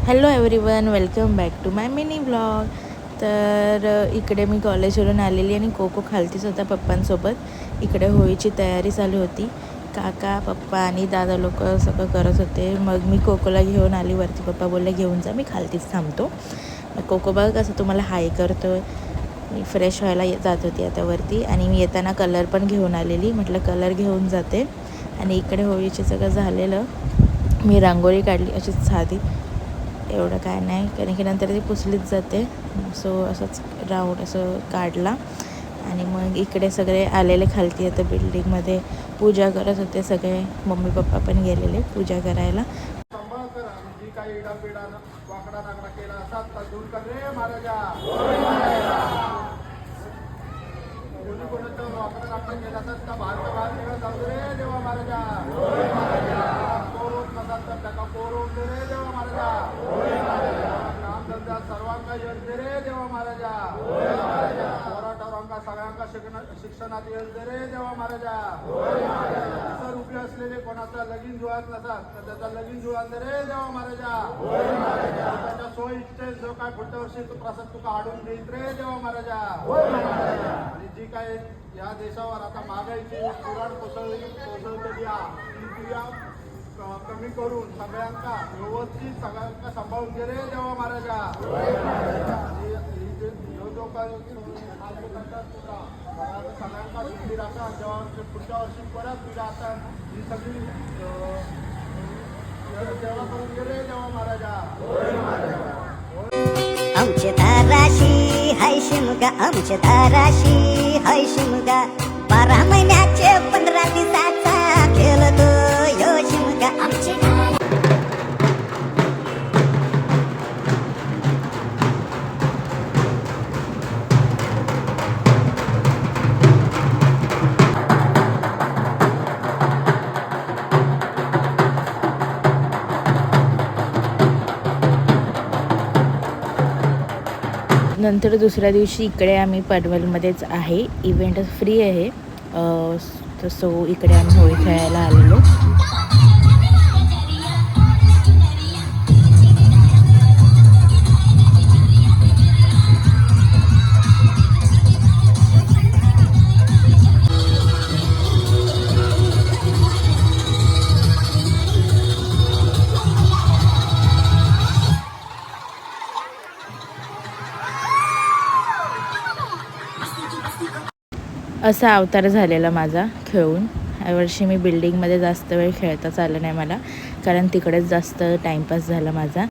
Hello everyone, welcome back to my mini vlog. तर इकडे मी कॉलेजवरून आलेली आणि कोको खालतीच होता पप्पांसोबत. इकडे होळीची तयारी चालू होती. काका पप्पा आणि दादा लोक सगळं करत होते. मग मी कोकोला घेऊन आली वरती. पप्पा बोलले घेऊन जा, मी खालतीच थांबतो. मग कोको बघ कसं तुम्हाला हाय करतो. मी फ्रेश व्हायला जात होती आता वरती आणि मी येताना कलर पण घेऊन आलेली. म्हटलं कलर घेऊन जाते. आणि इकडे होळीचे सगळं झालेलं. मी रांगोळी काढली अशीच साधी, एवढं काय नाही, कारण की नंतर ती पुसलीच जाते. सो असंच राऊंड असं काढला. आणि मग इकडे सगळे आलेले खालती आता बिल्डिंगमध्ये पूजा करत होते सगळे. मम्मी पप्पा पण गेलेले पूजा करायला. जी काही इडापिडा वाकडा नाकडा केला असा तर दूर कर रे महाराजा. कोणी कोणाचं वाकडा नाकडा केला असत तर बाहेर निघा जाऊ रे देवा महाराजा. कोरोन नसाल तर त्याचा कोरोन दे रे देवा महाराजा. काम धंदा सर्वांना यश दे रे देवा महाराजा. पोराटोरांका सगळ्यांका शिक्षणात यश दे रे देवा महाराजा. असं रुपये असलेले कोणाचा लगीन जुळत नसतात तर त्याचा लगीन जुळान दे रे देवा महाराजा. त्याच्या सोय इच्छे जो काय पुढच्या वर्षी तो प्रसाद तुका हाडून देईल रे देवा महाराजा. आणि जी काय या देशावर आता महागाईची पुराण कोसळलेली कमी करून सगळ्यांका व्यवस्थित सगळ्यांका सांभाळून घे रे देवा महाराजा. जो काय सगळ्यांका सुट्टी राहतात जेव्हा पुढच्या वर्षी परत तुझ्या आता ही सगळी सेवा करून घे रे देवा महाराजा. आमचे ताराशी हाय शिमगा, आमचे ताराशी हाय शिमगा. 12 महिन्याचे 15 दिवसाचा खेळतो यो शिमगा. आमचे नंतर दुसऱ्या दिवशी इकडे आम्ही पनवेलमध्येच आहे. इव्हेंट फ्री आहे. सो इकडे आम्ही होळी खेळायला आलेलो. असा अवतार झालेला माझा खेळून. यावर्षी मी बिल्डिंगमध्ये जास्त वेळ खेळताच आलं नाही मला, कारण तिकडेच जास्त टाईमपास झाला माझा.